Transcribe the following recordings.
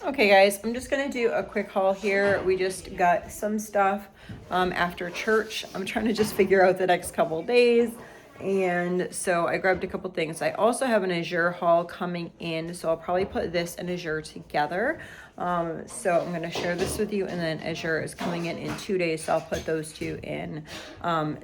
Okay guys, I'm just gonna do a quick haul here. We just got some stuff after church. I'm trying to just figure out the next couple days. And so I grabbed a couple things. I also have an AZURE haul coming in, so I'll probably put this and AZURE together. So I'm gonna share this with you, and then AZURE is coming in 2 days, so I'll put those two in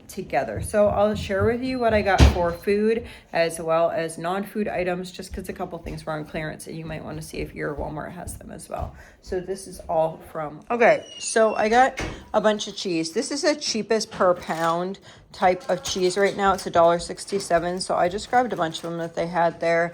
together. So I'll share with you what I got for food as well as non-food items, just because a couple things were on clearance and you might want to see if your Walmart has them as well. So this is all from, okay, so I got a bunch of cheese. This is the cheapest per pound type of cheese right now. It's $1.67, so I just grabbed a bunch of them that they had there.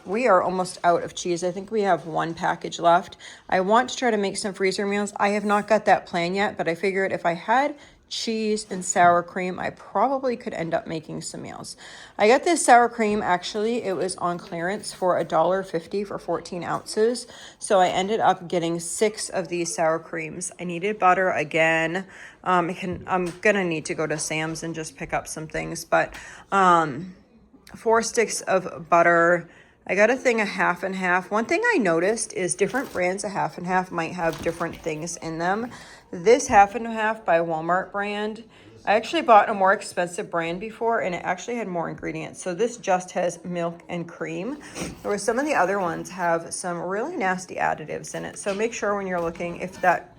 We are almost out of cheese. I think we have one package left. I want to try to make some freezer meals. I have not got that plan yet, but I figured if I had cheese and sour cream, I probably could end up making some meals. I got this sour cream, actually, it was on clearance for $1.50 for 14 ounces. So I ended up getting 6 of these sour creams. I needed butter again. I'm gonna need to go to Sam's and just pick up some things, but 4 sticks of butter. I got a thing of half and half. One thing I noticed is different brands of half and half might have different things in them. This half and half by Walmart brand, I actually bought a more expensive brand before and it actually had more ingredients. So this just has milk and cream, whereas some of the other ones have some really nasty additives in it. So make sure when you're looking, if that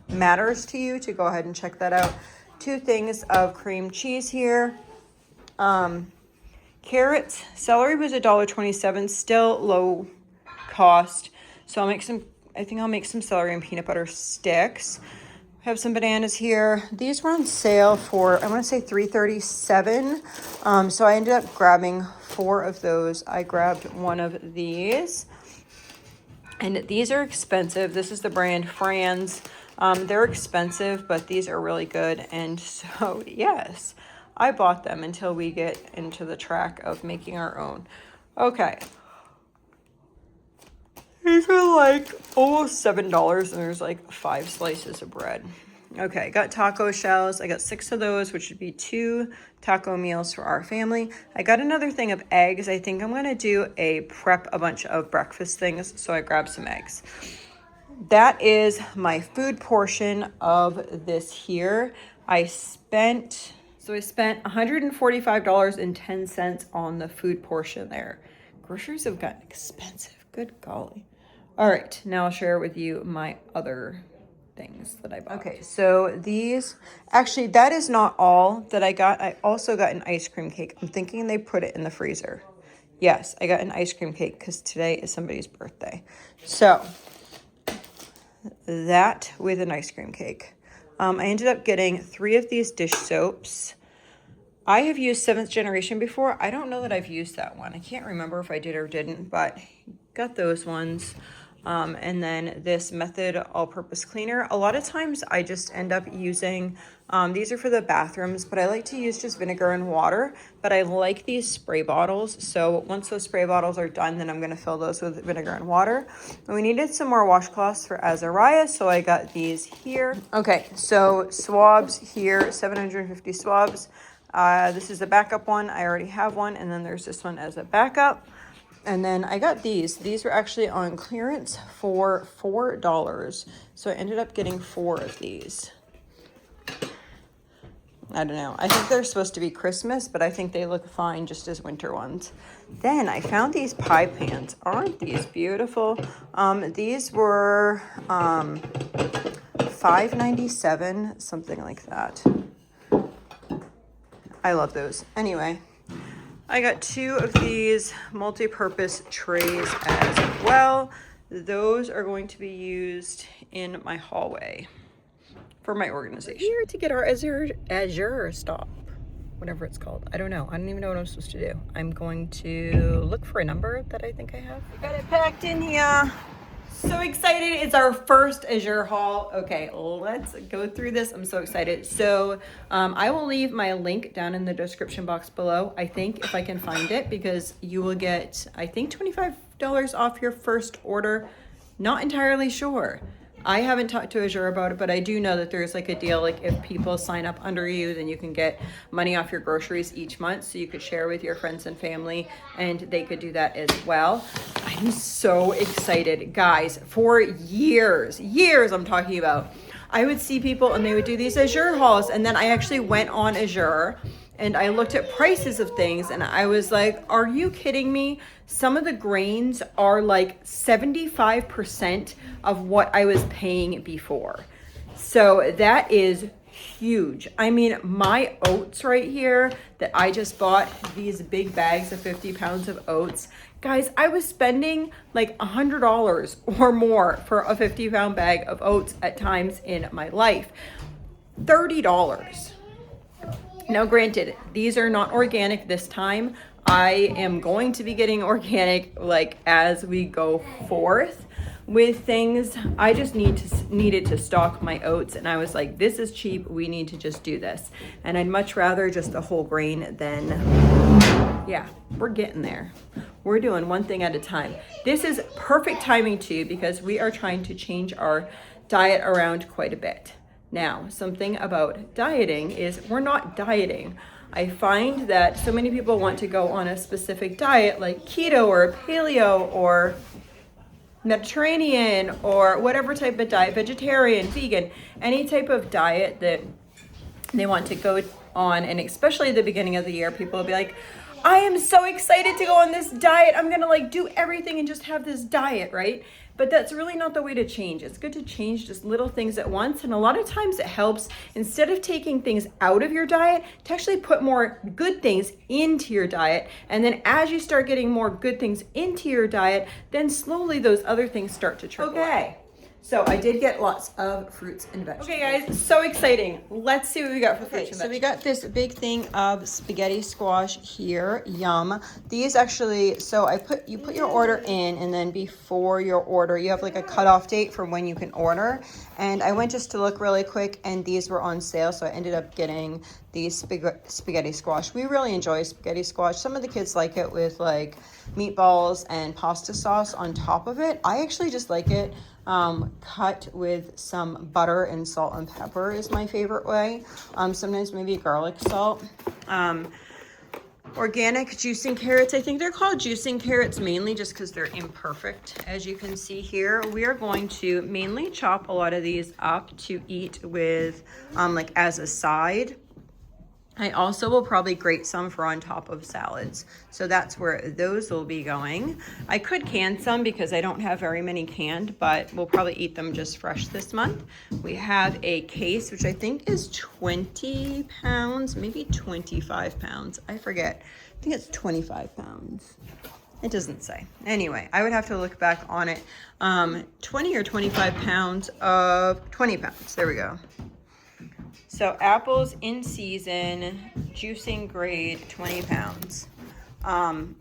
matters to you, to go ahead and check that out. 2 things of cream cheese here. Carrots, celery was $1.27, still low cost. So I'll make some, I think I'll make some celery and peanut butter sticks. Have some bananas here. These were on sale for, I want to say $3.37. So I ended up grabbing 4 of those. I grabbed one of these. And these are expensive. This is the brand Franz. They're expensive, but these are really good. And so, yes, I bought them until we get into the track of making our own. Okay. These are like almost $7 and there's like 5 slices of bread. Okay, got taco shells. I got 6 of those, which would be 2 taco meals for our family. I got another thing of eggs. I think I'm gonna do prep a bunch of breakfast things, so I grabbed some eggs. That is my food portion of this here. I spent $145.10 on the food portion there. Groceries have gotten expensive, good golly. All right, now I'll share with you my other things that I bought. Okay, so these, actually that is not all that I got. I also got an ice cream cake. I'm thinking they put it in the freezer. Yes, I got an ice cream cake because today is somebody's birthday. So that with an ice cream cake. I ended up getting 3 of these dish soaps. I have used 7th Generation before. I don't know that I've used that one. I can't remember if I did or didn't, but got those ones. And then this Method all-purpose cleaner. A lot of times I just end up using, these are for the bathrooms, but I like to use just vinegar and water, but I like these spray bottles. So once those spray bottles are done, then I'm gonna fill those with vinegar and water. And we needed some more washcloths for AZURE, so I got these here. Okay, so swabs here, 750 swabs. This is the backup one. I already have one, and then there's this one as a backup. And then I got these. These were actually on clearance for $4. So I ended up getting 4 of these. I don't know. I think they're supposed to be Christmas, but I think they look fine just as winter ones. Then I found these pie pans. Aren't these beautiful? These were $5.97, something like that. I love those. Anyway, I got 2 of these multi-purpose trays as well. Those are going to be used in my hallway for my organization. We're here to get our AZURE stop, whatever it's called. I don't know. I don't even know what I'm supposed to do. I'm going to look for a number that I think I have. I got it packed in here. So excited. It's our first AZURE haul. Okay, let's go through this. I'm so excited. So I will leave my link down in the description box below, I think, if I can find it, because you will get, I think, $25 off your first order. Not entirely sure. I haven't talked to Azure about it, but I do know that there's like a deal, like if people sign up under you, then you can get money off your groceries each month. So you could share with your friends and family, and they could do that as well. I'm so excited, guys. For years I'm talking about, I would see people and they would do these Azure hauls, and then I actually went on Azure and I looked at prices of things and I was like, are you kidding me? Some of the grains are like 75% of what I was paying before. So that is huge. I mean, my oats right here that I just bought, these big bags of 50 pounds of oats, guys, I was spending like $100 or more for a 50-pound bag of oats at times in my life. $30. Now, granted, these are not organic this time. I am going to be getting organic like as we go forth with things. I just needed to stock my oats, and I was like, this is cheap. We need to just do this. And I'd much rather just a whole grain than, yeah, we're getting there. We're doing one thing at a time. This is perfect timing too, because we are trying to change our diet around quite a bit. Now, something about dieting is we're not dieting. I find that so many people want to go on a specific diet like keto or paleo or Mediterranean or whatever type of diet, vegetarian, vegan, any type of diet that they want to go on. And especially at the beginning of the year, people will be like, I am so excited to go on this diet. I'm gonna like do everything and just have this diet, right? But that's really not the way to change. It's good to change just little things at once. And a lot of times it helps, instead of taking things out of your diet, to actually put more good things into your diet. And then as you start getting more good things into your diet, then slowly those other things start to trickle. Okay. So I did get lots of fruits and vegetables. Okay, guys, so exciting. Let's see what we got for fruits and vegetables. So we got this big thing of spaghetti squash here. Yum. These actually, so you put your order in, and then before your order, you have like a cutoff date for when you can order. And I went just to look really quick, and these were on sale, so I ended up getting these spaghetti squash. We really enjoy spaghetti squash. Some of the kids like it with like meatballs and pasta sauce on top of it. I actually just like it cut with some butter and salt and pepper is my favorite way. Sometimes maybe garlic salt. Organic juicing carrots. I think they're called juicing carrots mainly just because they're imperfect. As you can see here, we are going to mainly chop a lot of these up to eat with like as a side. I also will probably grate some for on top of salads. So that's where those will be going. I could can some because I don't have very many canned, but we'll probably eat them just fresh this month. We have a case, which I think is 20 pounds, maybe 25 pounds. I forget. I think it's 25 pounds. It doesn't say. Anyway, I would have to look back on it. 20 or 25 pounds of 20 pounds. There we go. So apples in season, juicing grade, 20 pounds.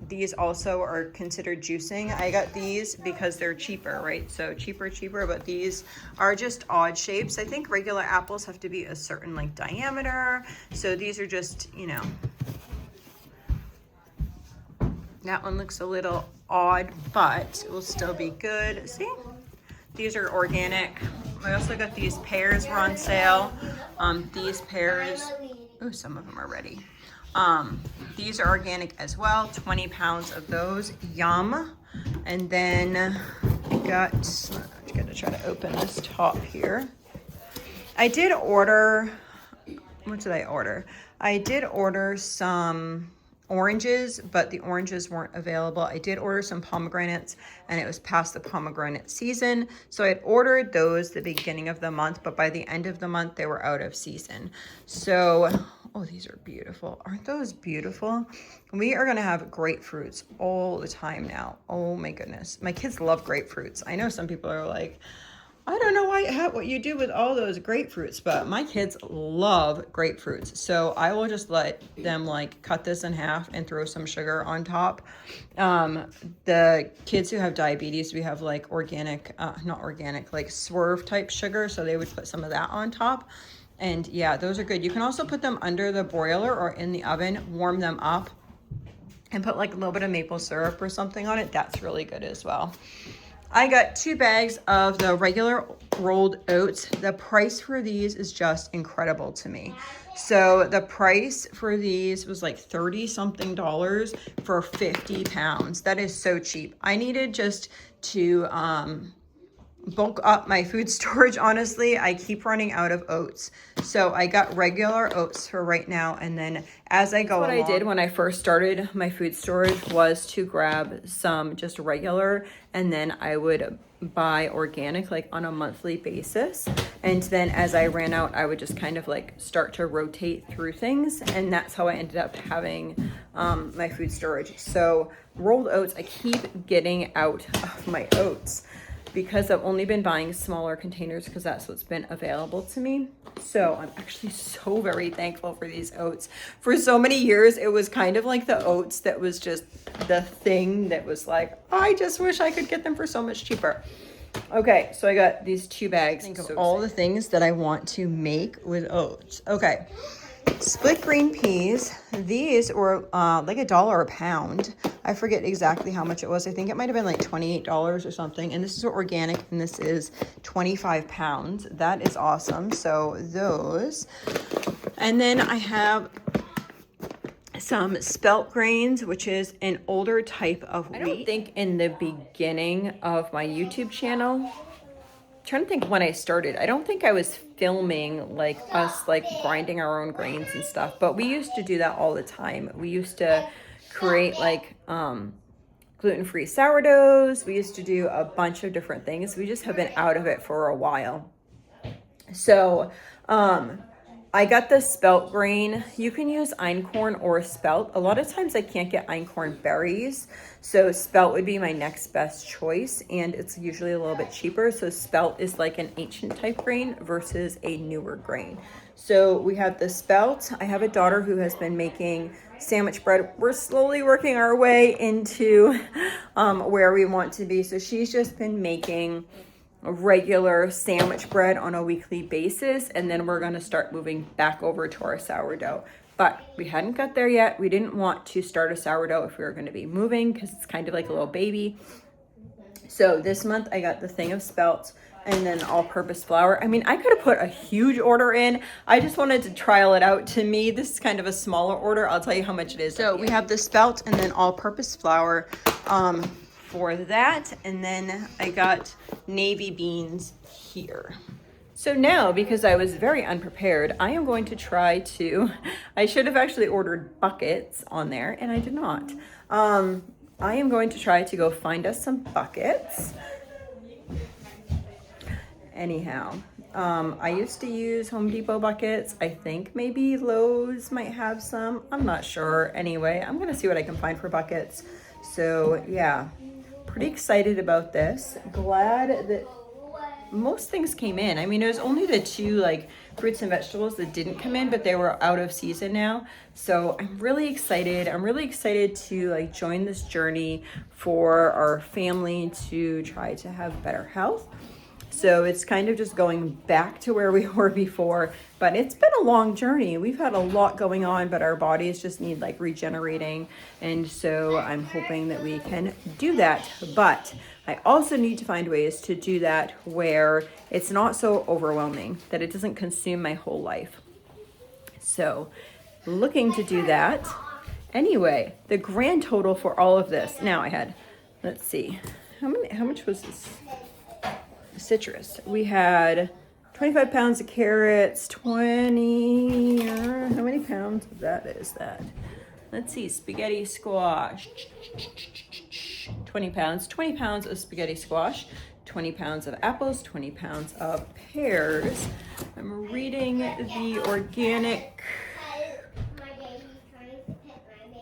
These also are considered juicing. I got these because they're cheaper, right? So cheaper, but these are just odd shapes. I think regular apples have to be a certain like diameter. So these are just, you know, that one looks a little odd, but it will still be good. See? These are organic. I also got these pears were on sale. These pears, oh, some of them are ready. These are organic as well, 20 pounds of those, yum. And then I got, I'm gonna try to open this top here. I did order, what did I order? I did order some oranges, but the oranges weren't available. I did order some pomegranates, and it was past the pomegranate season. So I had ordered those the beginning of the month, but by the end of the month, they were out of season. So, oh, these are beautiful. Aren't those beautiful? We are gonna have grapefruits all the time now. Oh my goodness. My kids love grapefruits. I know some people are like, I don't know what you do with all those grapefruits, but my kids love grapefruits. So I will just let them like cut this in half and throw some sugar on top. The kids who have diabetes, we have like organic, not organic, like swerve type sugar. So they would put some of that on top. And yeah, those are good. You can also put them under the broiler or in the oven, warm them up and put like a little bit of maple syrup or something on it. That's really good as well. I got 2 bags of the regular rolled oats. The price for these is just incredible to me. So the price for these was like 30 something dollars for 50 pounds. That is so cheap. I needed just to bulk up my food storage. Honestly, I keep running out of oats, so I got regular oats for right now, and then as I go along, what I did when I first started my food storage was to grab some just regular, and then I would buy organic like on a monthly basis, and then as I ran out, I would just kind of like start to rotate through things, and that's how I ended up having my food storage. So rolled oats, I keep getting out of my oats because I've only been buying smaller containers because that's what's been available to me. So I'm actually so very thankful for these oats. For so many years, it was kind of like the oats that was just the thing that was like, I just wish I could get them for so much cheaper. Okay, so I got these 2 bags. Think of all the things that I want to make with oats. Okay, split green peas. These were like $1 a pound. I forget exactly how much it was. I think it might have been like $28 or something. And this is organic, and this is 25 pounds. That is awesome. So those. And then I have some spelt grains, which is an older type of wheat. I don't think in the beginning of my YouTube channel, I'm trying to think when I started, I don't think I was filming like us like grinding our own grains and stuff, but we used to do that all the time. We used to create like gluten-free sourdoughs. We used to do a bunch of different things. We just have been out of it for a while. So I got the spelt grain. You can use einkorn or spelt. A lot of times I can't get einkorn berries, so spelt would be my next best choice, and it's usually a little bit cheaper. So spelt is like an ancient type grain versus a newer grain. So we have the spelt. I have a daughter who has been making sandwich bread. We're slowly working our way into where we want to be. So she's just been making regular sandwich bread on a weekly basis, and then we're going to start moving back over to our sourdough. But we hadn't got there yet. We didn't want to start a sourdough if we were going to be moving because it's kind of like a little baby. So this month I got the thing of spelt and then all-purpose flour. I mean, I could have put a huge order in. I just wanted to trial it out. To me, this is kind of a smaller order. I'll tell you how much it is. So we have the spelt and then all-purpose flour for that, and then I got navy beans here. So now, because I was very unprepared, I am going to try to, I should have actually ordered buckets on there, and I did not. I am going to try to go find us some buckets. Anyhow, I used to use Home Depot buckets. I think maybe Lowe's might have some. I'm not sure. Anyway, I'm gonna see what I can find for buckets. So yeah, pretty excited about this. Glad that most things came in. I mean, it was only the 2 like fruits and vegetables that didn't come in, but they were out of season now. So I'm really excited. I'm really excited to like join this journey for our family to try to have better health. So it's kind of just going back to where we were before, but it's been a long journey. We've had a lot going on, but our bodies just need like regenerating. And so I'm hoping that we can do that. But I also need to find ways to do that where it's not so overwhelming, that it doesn't consume my whole life. So looking to do that. Anyway, the grand total for all of this. Now I had, let's see, how much was this? Citrus. We had 25 pounds of carrots, 20, how many pounds of that is that? Let's see, spaghetti squash, 20 pounds of spaghetti squash, 20 pounds of apples, 20 pounds of pears. I'm reading the organic,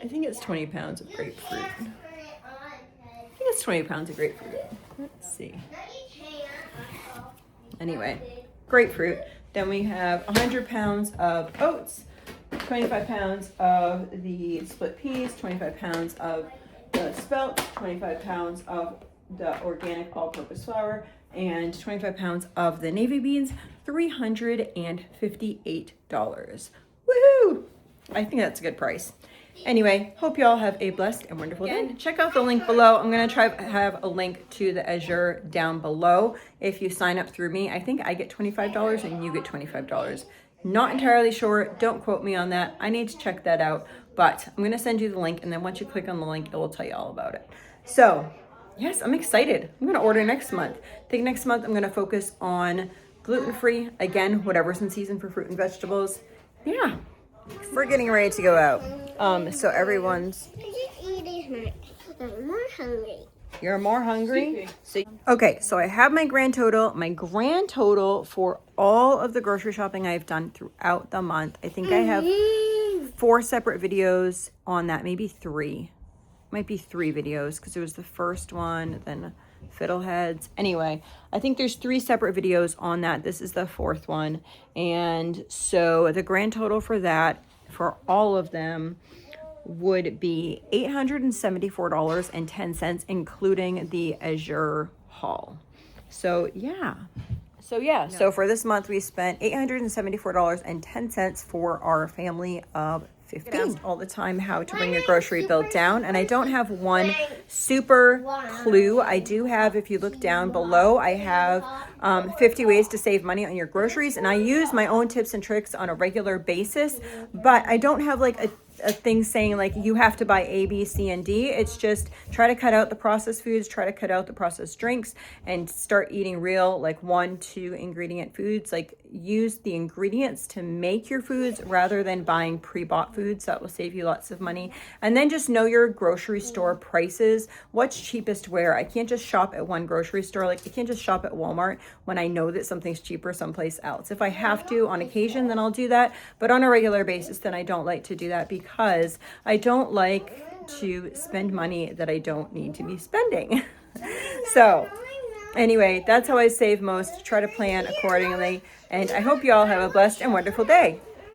I think it's 20 pounds of grapefruit. I think it's 20 pounds of grapefruit. Let's see. Anyway, grapefruit. Then we have 100 pounds of oats, 25 pounds of the split peas, 25 pounds of the spelt, 25 pounds of the organic all-purpose flour, and 25 pounds of the navy beans, $358. Woohoo! I think that's a good price. Anyway, hope you all have a blessed and wonderful day. Check out the link below. I'm going to try to have a link to the Azure down below. If you sign up through me, I think I get $25 and you get $25. Not entirely sure. Don't quote me on that. I need to check that out. But I'm going to send you the link. And then once you click on the link, it will tell you all about it. So, yes, I'm excited. I'm going to order next month. I think next month I'm going to focus on gluten-free. Again, whatever's in season for fruit and vegetables. Yeah. We're getting ready to go out. So everyone's... I'm more hungry. You're more hungry? Okay, so I have my grand total. My grand total for all of the grocery shopping I've done throughout the month. I think I have 4 separate videos on that, maybe 3. Might be 3 videos because it was the first one, then Fiddleheads. Anyway, I think there's 3 separate videos on that. This is the 4th one. And so the grand total for that, for all of them, would be $874.10, including the Azure haul. So yeah. So for this month, we spent $874.10 for our family of 15. All the time how to bring your grocery bill down, and I don't have one super clue. I do have, if you look down below, I have 50 ways to save money on your groceries, and I use my own tips and tricks on a regular basis, but I don't have like a thing saying like you have to buy A, B, C, and D. It's just try to cut out the processed foods, try to cut out the processed drinks, and start eating real like 1-2 ingredient foods. Like use the ingredients to make your foods rather than buying pre-bought foods. That will save you lots of money. And then just know your grocery store prices. What's cheapest where? I can't just shop at one grocery store. Like I can't just shop at Walmart when I know that something's cheaper someplace else. If I have to on occasion, then I'll do that. But on a regular basis, then I don't like to do that because I don't like to spend money that I don't need to be spending. So anyway, that's how I save most. Try to plan accordingly. And I hope you all have a blessed and wonderful day.